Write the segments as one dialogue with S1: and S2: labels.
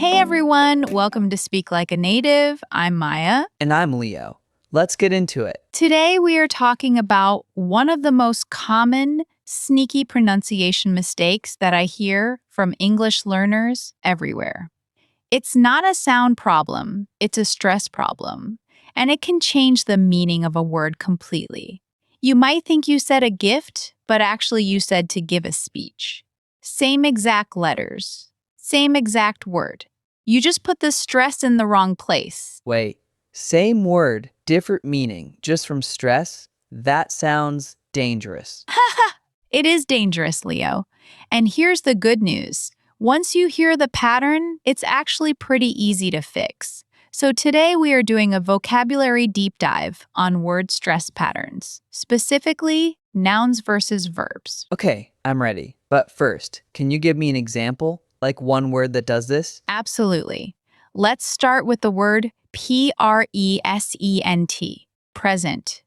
S1: Hey everyone, welcome to Speak Like a Native. I'm Maya.
S2: And I'm Leo. Let's get into it.
S1: Today we are talking about one of the most common sneaky pronunciation mistakes that I hear from English learners everywhere. It's not a sound problem, it's a stress problem, and it can change the meaning of a word completely. You might think you said a gift, but actually you said to give a speech. Same exact letters, same exact word. You just put the stress in the wrong place.
S2: Wait, same word, different meaning, just from stress? That sounds dangerous.
S1: It is dangerous, Leo. And here's the good news. Once you hear the pattern, it's actually pretty easy to fix. So today we are doing a vocabulary deep dive on word stress patterns, specifically nouns versus verbs.
S2: Okay, I'm ready. But first, can you give me an example? Like one word that does this?
S1: Absolutely. Let's start with the word present, present.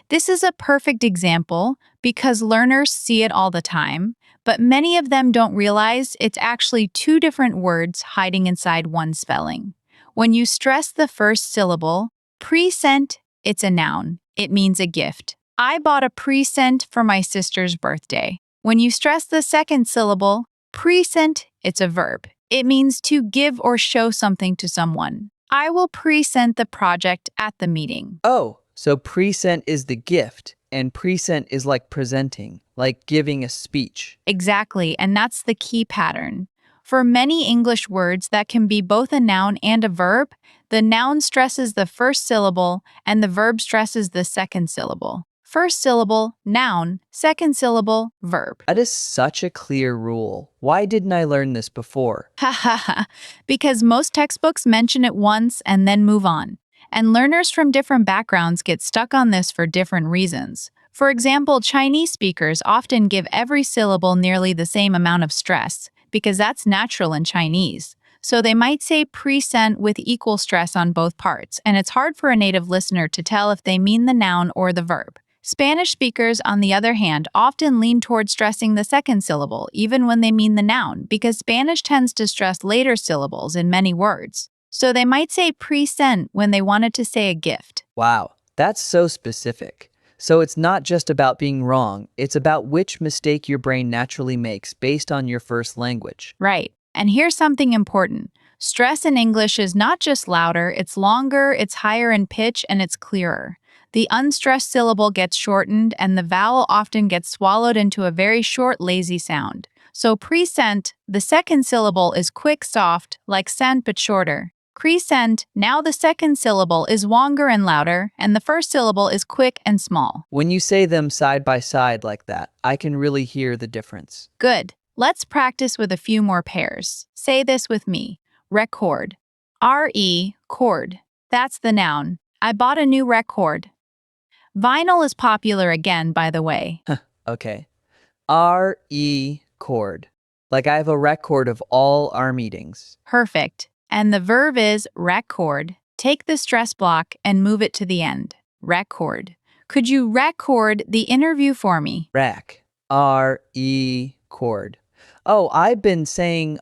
S1: This is a perfect example because learners see it all the time, but many of them don't realize it's actually two different words hiding inside one spelling. When you stress the first syllable, present, it's a noun. It means a gift. I bought a present for my sister's birthday. When you stress the second syllable, present, it's a verb. It means to give or show something to someone. I will present the project at the meeting.
S2: Oh, so present is the gift, and present is like presenting, like giving a speech.
S1: Exactly, and that's the key pattern. For many English words that can be both a noun and a verb, the noun stresses the first syllable and the verb stresses the second syllable. First syllable, noun, second syllable, verb.
S2: That is such a clear rule. Why didn't I learn this before?
S1: Ha ha ha, because most textbooks mention it once and then move on. And learners from different backgrounds get stuck on this for different reasons. For example, Chinese speakers often give every syllable nearly the same amount of stress, because that's natural in Chinese. So they might say present with equal stress on both parts, and it's hard for a native listener to tell if they mean the noun or the verb. Spanish speakers, on the other hand, often lean toward stressing the second syllable, even when they mean the noun, because Spanish tends to stress later syllables in many words. So they might say present when they wanted to say a gift.
S2: Wow, that's so specific. So it's not just about being wrong, it's about which mistake your brain naturally makes based on your first language.
S1: Right. And here's something important. Stress in English is not just louder, it's longer, it's higher in pitch, and it's clearer. The unstressed syllable gets shortened, and the vowel often gets swallowed into a very short, lazy sound. So present, the second syllable is quick, soft, like sent but shorter. Crescent, now the second syllable is longer and louder, and the first syllable is quick and small.
S2: When you say them side by side like that, I can really hear the difference.
S1: Good. Let's practice with a few more pairs. Say this with me. Record. cord. That's the noun. I bought a new record. Vinyl is popular again, by the way.
S2: Okay. Chord. Like I have a record of all our meetings.
S1: Perfect. And the verb is record. Take the stress block and move it to the end. Record. Could you record the interview for me?
S2: Chord. Oh, I've been saying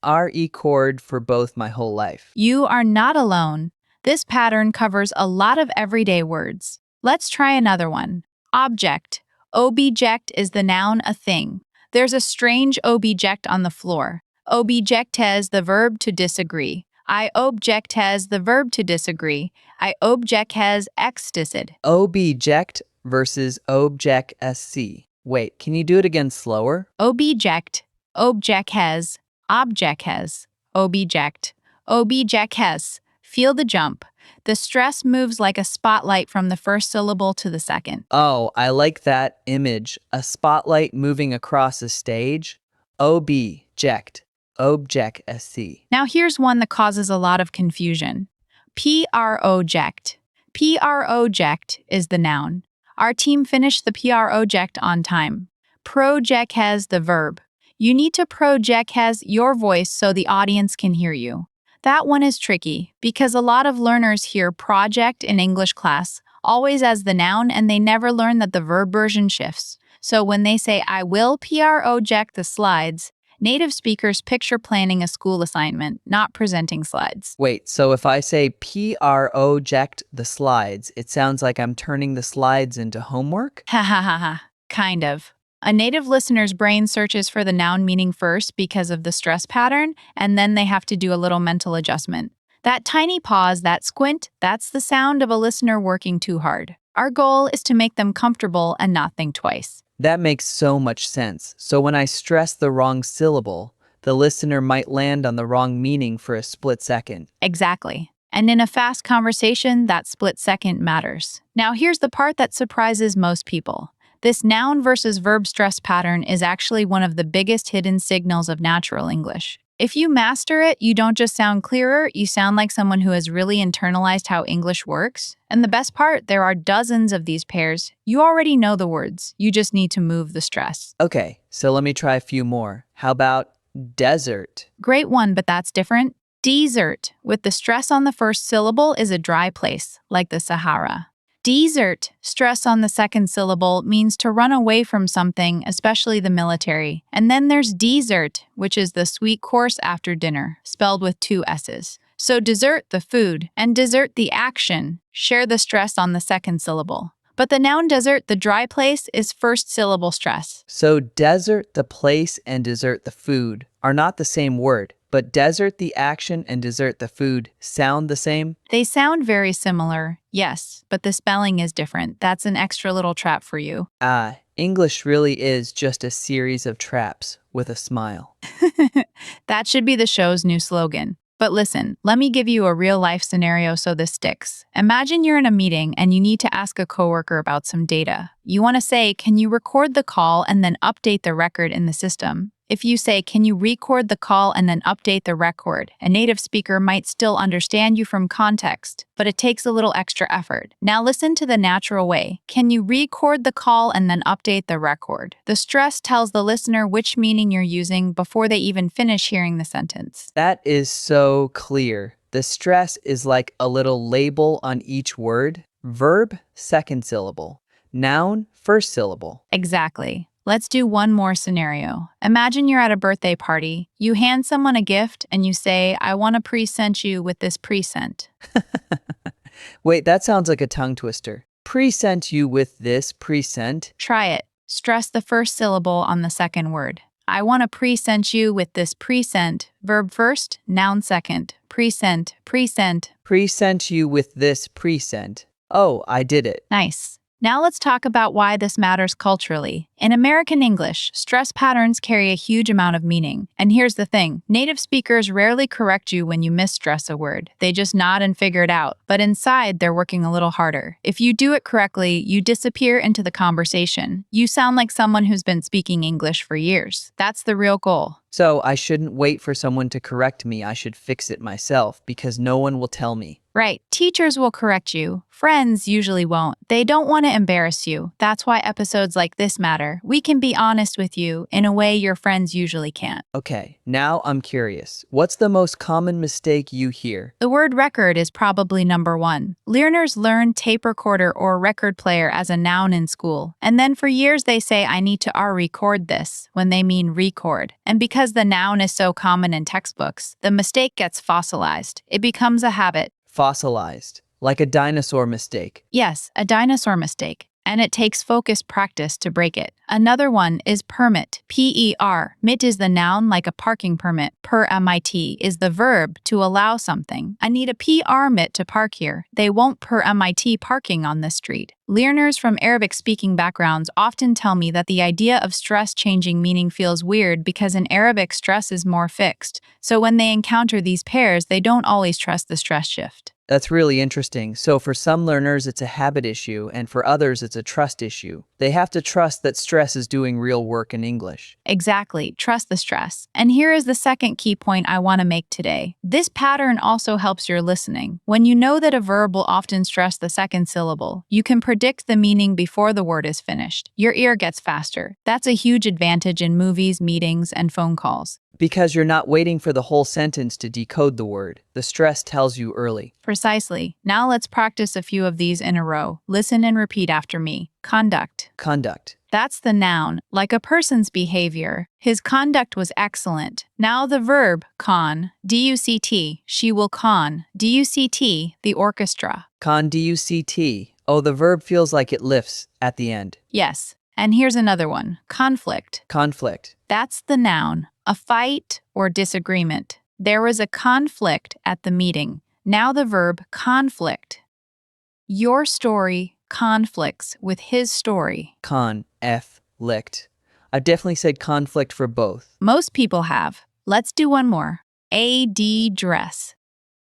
S2: chord for both my whole life.
S1: You are not alone. This pattern covers a lot of everyday words. Let's try another one. Object. Object is the noun a thing. There's a strange object on the floor. Object has the verb to disagree. I object has the verb to disagree. I object has existed.
S2: Object versus object sc. Wait, can you do it again slower?
S1: Object. Object has. Object has. Object. Object has. Feel the jump. The stress moves like a spotlight from the first syllable to the second.
S2: Oh, I like that image. A spotlight moving across a stage. Object. Object sc.
S1: Now here's one that causes a lot of confusion. Project. Project is the noun. Our team finished the project on time. Project has the verb. You need to project has your voice so the audience can hear you. That one is tricky because a lot of learners hear project in English class always as the noun and they never learn that the verb version shifts. So when they say I will project the slides, Native speakers picture planning a school assignment, not presenting slides.
S2: Wait, so if I say project the slides, it sounds like I'm turning the slides into homework?
S1: Ha ha ha ha. Kind of. A native listener's brain searches for the noun meaning first because of the stress pattern, and then they have to do a little mental adjustment. That tiny pause, that squint, that's the sound of a listener working too hard. Our goal is to make them comfortable and not think twice.
S2: That makes so much sense. So when I stress the wrong syllable, the listener might land on the wrong meaning for a split second.
S1: Exactly. And in a fast conversation, that split second matters. Now, here's the part that surprises most people. This noun versus verb stress pattern is actually one of the biggest hidden signals of natural English. If you master it, you don't just sound clearer, you sound like someone who has really internalized how English works. And the best part, there are dozens of these pairs. You already know the words, you just need to move the stress.
S2: Okay, so let me try a few more. How about desert?
S1: Great one, but that's different. Desert, with the stress on the first syllable, is a dry place, like the Sahara. Desert, stress on the second syllable, means to run away from something, especially the military. And then there's dessert, which is the sweet course after dinner, spelled with 2 S's. So dessert, the food, and dessert, the action, share the stress on the second syllable. But the noun desert, the dry place, is first syllable stress.
S2: So desert, the place, and dessert, the food, are not the same word, but desert, the action, and dessert, the food, sound the same?
S1: They sound very similar, yes, but the spelling is different. That's an extra little trap for you.
S2: English really is just a series of traps with a smile.
S1: That should be the show's new slogan. But listen, let me give you a real-life scenario so this sticks. Imagine you're in a meeting and you need to ask a coworker about some data. You want to say, can you record the call and then update the record in the system? If you say, can you record the call and then update the record, a native speaker might still understand you from context, but it takes a little extra effort. Now listen to the natural way. Can you record the call and then update the record? The stress tells the listener which meaning you're using before they even finish hearing the sentence.
S2: That is so clear. The stress is like a little label on each word. Verb, second syllable. Noun, first syllable.
S1: Exactly. Let's do one more scenario. Imagine you're at a birthday party. You hand someone a gift and you say, I want to present you with this present.
S2: Wait, that sounds like a tongue twister. Present you with this present?
S1: Try it. Stress the first syllable on the second word. I want to present you with this present. Verb first, noun second. Present, present.
S2: Present you with this present. Oh, I did it.
S1: Nice. Now let's talk about why this matters culturally. In American English, stress patterns carry a huge amount of meaning. And here's the thing, native speakers rarely correct you when you misstress a word. They just nod and figure it out. But inside, they're working a little harder. If you do it correctly, you disappear into the conversation. You sound like someone who's been speaking English for years. That's the real goal.
S2: So I shouldn't wait for someone to correct me. I should fix it myself because no one will tell me.
S1: Right. Teachers will correct you. Friends usually won't. They don't want to embarrass you. That's why episodes like this matter. We can be honest with you in a way your friends usually can't.
S2: Okay, now I'm curious. What's the most common mistake you hear?
S1: The word record is probably number 1. Learners learn tape recorder or record player as a noun in school. And then for years they say, I need to record this, when they mean record. And because the noun is so common in textbooks, the mistake gets fossilized. It becomes a habit.
S2: Fossilized, like a dinosaur mistake.
S1: Yes, a dinosaur mistake. And it takes focused practice to break it. Another one is permit, P-E-R. Mit is the noun like a parking permit. Per-MIT is the verb to allow something. I need a permit to park here. They won't per-MIT parking on this street. Learners from Arabic-speaking backgrounds often tell me that the idea of stress changing meaning feels weird because in Arabic stress is more fixed. So when they encounter these pairs, they don't always trust the stress shift.
S2: That's really interesting. So for some learners, it's a habit issue, and for others, it's a trust issue. They have to trust that stress is doing real work in English.
S1: Exactly. Trust the stress. And here is the second key point I want to make today. This pattern also helps your listening. When you know that a verb will often stress the second syllable, you can predict the meaning before the word is finished. Your ear gets faster. That's a huge advantage in movies, meetings, and phone calls.
S2: Because you're not waiting for the whole sentence to decode the word. The stress tells you early.
S1: Precisely. Now let's practice a few of these in a row. Listen and repeat after me. Conduct.
S2: Conduct.
S1: That's the noun, like a person's behavior. His conduct was excellent. Now the verb, con, D-U-C-T, she will con, D-U-C-T, the orchestra.
S2: Con D-U-C-T. Oh, the verb feels like it lifts at the end.
S1: Yes, and here's another one, conflict.
S2: Conflict.
S1: That's the noun, a fight or disagreement. There was a conflict at the meeting. Now the verb, conflict. Your story conflicts with his story.
S2: Con, F, licked. I've definitely said conflict for both.
S1: Most people have. Let's do one more. AD dress.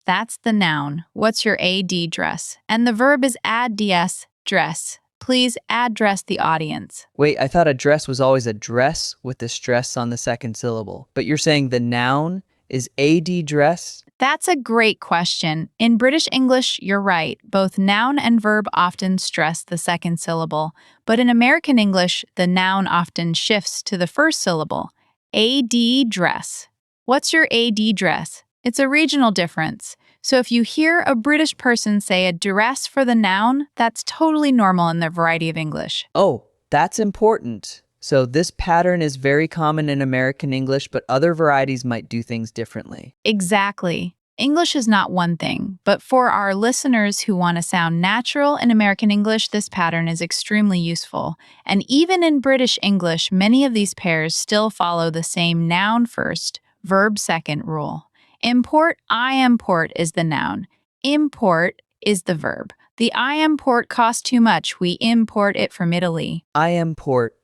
S1: That's the noun. What's your AD dress? And the verb is add ds, dress. Please address the audience.
S2: Wait, I thought a dress was always a dress with the stress on the second syllable. But you're saying the noun is AD dress?
S1: That's a great question. In British English, you're right. Both noun and verb often stress the second syllable. But in American English, the noun often shifts to the first syllable. AD dress. What's your AD dress? It's a regional difference. So if you hear a British person say a dress for the noun, that's totally normal in their variety of English.
S2: Oh, that's important. So this pattern is very common in American English, but other varieties might do things differently.
S1: Exactly. English is not one thing, but for our listeners who want to sound natural in American English, this pattern is extremely useful. And even in British English, many of these pairs still follow the same noun first, verb second rule. Import, I import is the noun. Import is the verb. The I import costs too much. We import it from Italy.
S2: I import.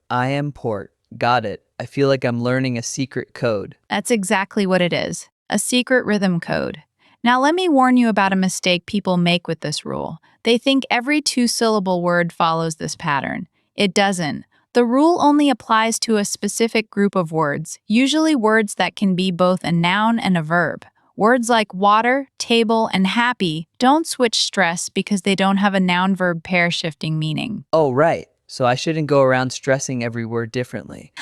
S2: Got it. I feel like I'm learning a secret code.
S1: That's exactly what it is, a secret rhythm code. Now let me warn you about a mistake people make with this rule. They think every two-syllable word follows this pattern. It doesn't. The rule only applies to a specific group of words, usually words that can be both a noun and a verb. Words like water, table, and happy don't switch stress because they don't have a noun-verb pair shifting meaning.
S2: Oh, right. So I shouldn't go around stressing every word differently.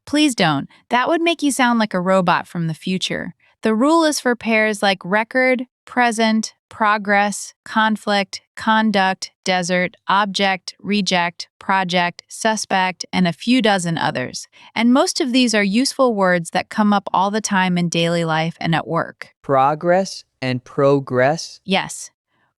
S1: Please don't. That would make you sound like a robot from the future. The rule is for pairs like record, present, progress, conflict, conduct, desert, object, reject, project, suspect, and a few dozen others. And most of these are useful words that come up all the time in daily life and at work.
S2: Progress and progress?
S1: Yes.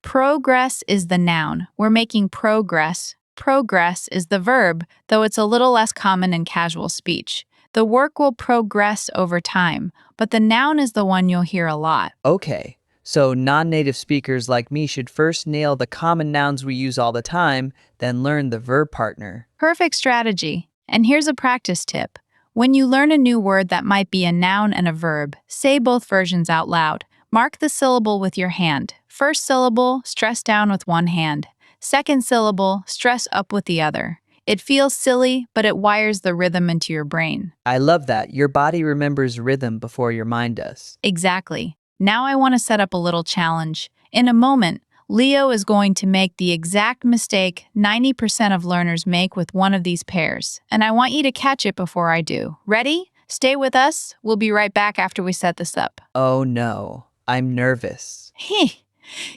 S1: Progress is the noun. We're making progress. Progress is the verb, though it's a little less common in casual speech. The work will progress over time, but the noun is the one you'll hear a lot.
S2: Okay. So non-native speakers like me should first nail the common nouns we use all the time, then learn the verb partner.
S1: Perfect strategy. And here's a practice tip. When you learn a new word that might be a noun and a verb, say both versions out loud. Mark the syllable with your hand. First syllable, stress down with one hand. Second syllable, stress up with the other. It feels silly, but it wires the rhythm into your brain.
S2: I love that. Your body remembers rhythm before your mind does.
S1: Exactly. Now I want to set up a little challenge. In a moment, Leo is going to make the exact mistake 90% of learners make with one of these pairs, and I want you to catch it before I do. Ready? Stay with us. We'll be right back after we set this up.
S2: Oh no, I'm nervous.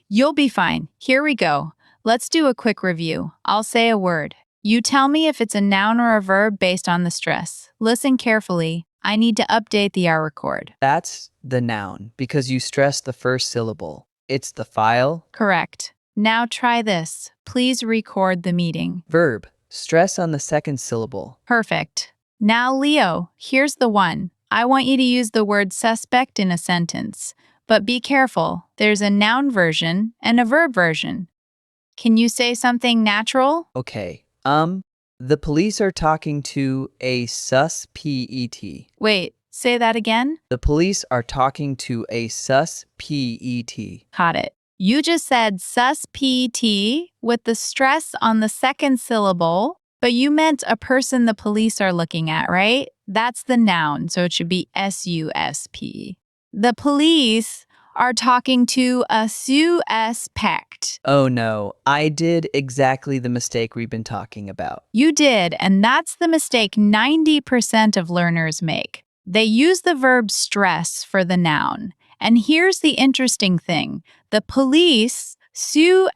S1: You'll be fine. Here we go. Let's do a quick review. I'll say a word. You tell me if it's a noun or a verb based on the stress. Listen carefully. I need to update the R record.
S2: That's the noun because you stressed the first syllable. It's the file.
S1: Correct. Now try this. Please record the meeting.
S2: Verb. Stress on the second syllable.
S1: Perfect. Now, Leo, here's the one. I want you to use the word suspect in a sentence. But be careful. There's a noun version and a verb version. Can you say something natural?
S2: Okay. The police are talking to a suspect.
S1: Wait, say that again?
S2: The police are talking to a suspect.
S1: Caught it. You just said suspect with the stress on the second syllable, but you meant a person the police are looking at, right? That's the noun, so it should be S-U-S-P. The police are talking to a suspect.
S2: Oh no, I did exactly the mistake we've been talking about.
S1: You did, and that's the mistake 90% of learners make. They use the verb stress for the noun. And here's the interesting thing. The police, S-U-S-P-E-T,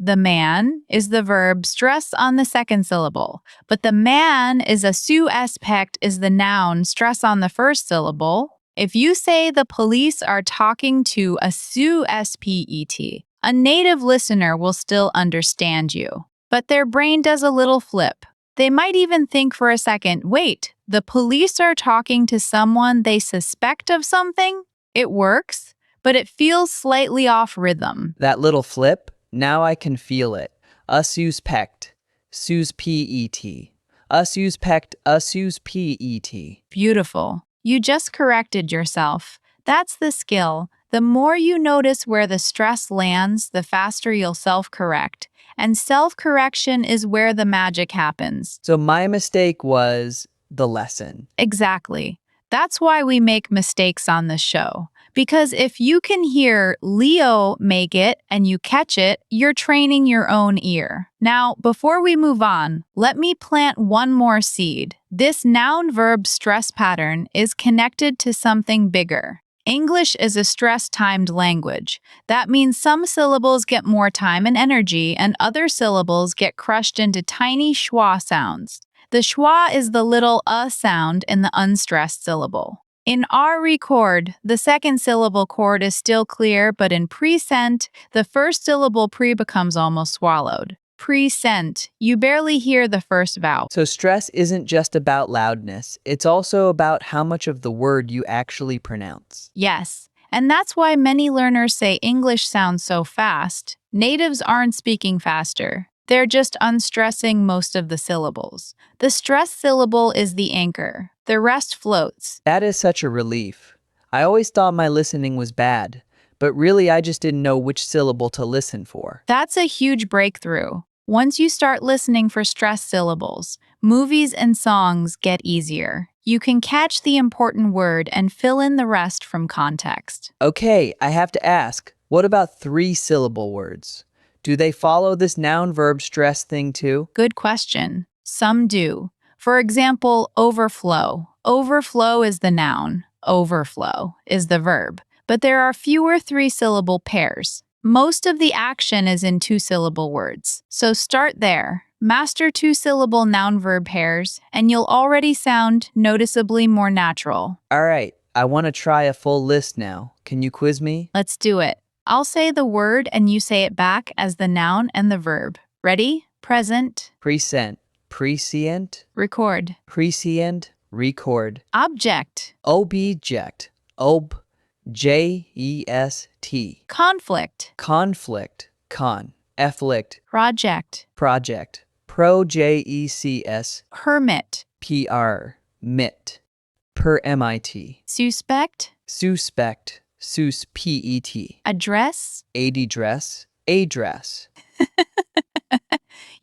S1: The man is the verb, stress on the second syllable. But the man is a suspect is the noun, stress on the first syllable. If you say the police are talking to a suspect, a native listener will still understand you. But their brain does a little flip. They might even think for a second, wait, the police are talking to someone they suspect of something? It works, but it feels slightly off rhythm.
S2: That little flip, now I can feel it. A suspect, suspect. A suspect, a suspect.
S1: Beautiful. You just corrected yourself. That's the skill. The more you notice where the stress lands, the faster you'll self-correct. And self-correction is where the magic happens.
S2: So my mistake was the lesson.
S1: Exactly. That's why we make mistakes on the show. Because if you can hear Leo make it and you catch it, you're training your own ear. Now, before we move on, let me plant one more seed. This noun-verb stress pattern is connected to something bigger. English is a stress-timed language. That means some syllables get more time and energy, and other syllables get crushed into tiny schwa sounds. The schwa is the little sound in the unstressed syllable. In our record, the second syllable chord is still clear, but in present, the first syllable becomes almost swallowed. Present, you barely hear the first vowel.
S2: So stress isn't just about loudness, it's also about how much of the word you actually pronounce.
S1: Yes, and that's why many learners say English sounds so fast. Natives aren't speaking faster. They're just unstressing most of the syllables. The stressed syllable is the anchor. The rest floats.
S2: That is such a relief. I always thought my listening was bad, but really I just didn't know which syllable to listen for.
S1: That's a huge breakthrough. Once you start listening for stressed syllables, movies and songs get easier. You can catch the important word and fill in the rest from context.
S2: Okay, I have to ask, what about 3-syllable words? Do they follow this noun-verb stress thing too?
S1: Good question. Some do. For example, overflow. Overflow is the noun. Overflow is the verb. But there are fewer 3-syllable pairs. Most of the action is in 2-syllable words. So start there. Master 2-syllable noun-verb pairs, and you'll already sound noticeably more natural.
S2: All right, I want to try a full list now. Can you quiz me?
S1: Let's do it. I'll say the word and you say it back as the noun and the verb. Ready? Present.
S2: Present, prescient,
S1: Record.
S2: prescient, record.
S1: Object.
S2: Object, object.
S1: Conflict.
S2: Conflict, afflict,
S1: Project.
S2: project. Projects,
S1: Hermit.
S2: mit. Mit.
S1: Suspect.
S2: Suspect, suspect.
S1: Address.
S2: Address, address.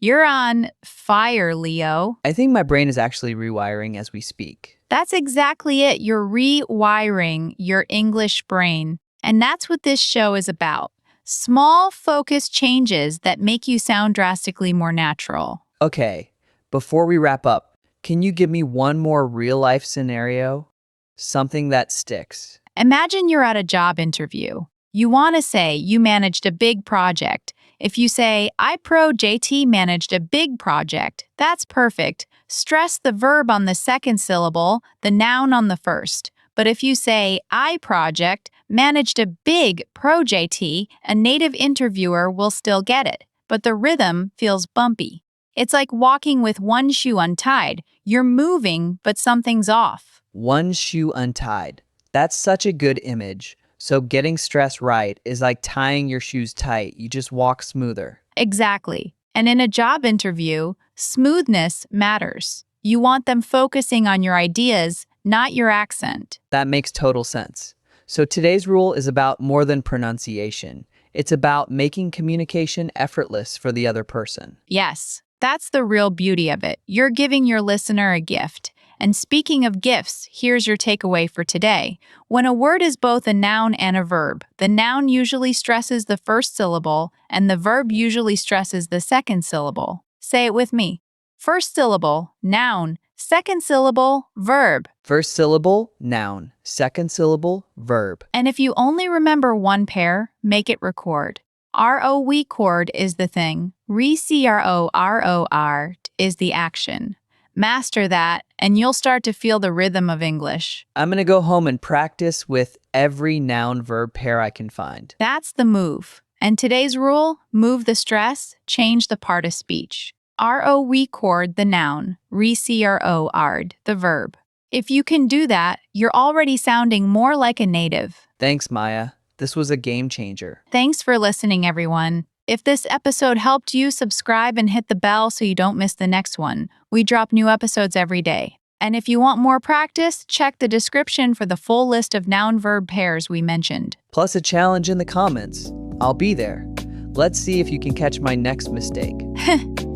S1: You're on fire, Leo.
S2: I think my brain is actually rewiring as we speak.
S1: That's exactly it. You're rewiring your English brain. And that's what this show is about. Small, focused changes that make you sound drastically more natural.
S2: Okay, before we wrap up, can you give me one more real-life scenario? Something that sticks.
S1: Imagine you're at a job interview. You want to say you managed a big project. If you say, JT managed a big project, that's perfect. Stress the verb on the second syllable, the noun on the first. But if you say, I project managed a big project, a native interviewer will still get it, but the rhythm feels bumpy. It's like walking with one shoe untied. You're moving, but something's off.
S2: One shoe untied. That's such a good image. So getting stress right is like tying your shoes tight. You just walk smoother.
S1: Exactly. And in a job interview, smoothness matters. You want them focusing on your ideas, not your accent.
S2: That makes total sense. So today's rule is about more than pronunciation. It's about making communication effortless for the other person.
S1: Yes, that's the real beauty of it. You're giving your listener a gift. And speaking of gifts, here's your takeaway for today. When a word is both a noun and a verb, the noun usually stresses the first syllable, and the verb usually stresses the second syllable. Say it with me. First syllable, noun. Second syllable, verb.
S2: First syllable, noun. Second syllable, verb.
S1: And if you only remember one pair, make it record. Record is the thing. Recror is the action. Master that, and you'll start to feel the rhythm of English.
S2: I'm gonna go home and practice with every noun verb pair I can find.
S1: That's the move. And today's rule, move the stress, change the part of speech. Record the noun, recrod the verb. If you can do that, you're already sounding more like a native.
S2: Thanks, Maya. This was a game changer.
S1: Thanks for listening, everyone. If this episode helped you, subscribe and hit the bell so you don't miss the next one. We drop new episodes every day. And if you want more practice, check the description for the full list of noun-verb pairs we mentioned.
S2: Plus a challenge in the comments. I'll be there. Let's see if you can catch my next mistake.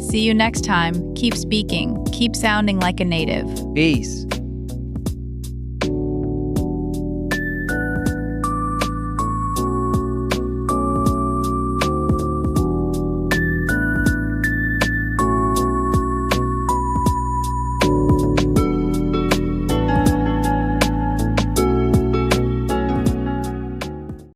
S1: See you next time. Keep speaking. Keep sounding like a native.
S2: Peace.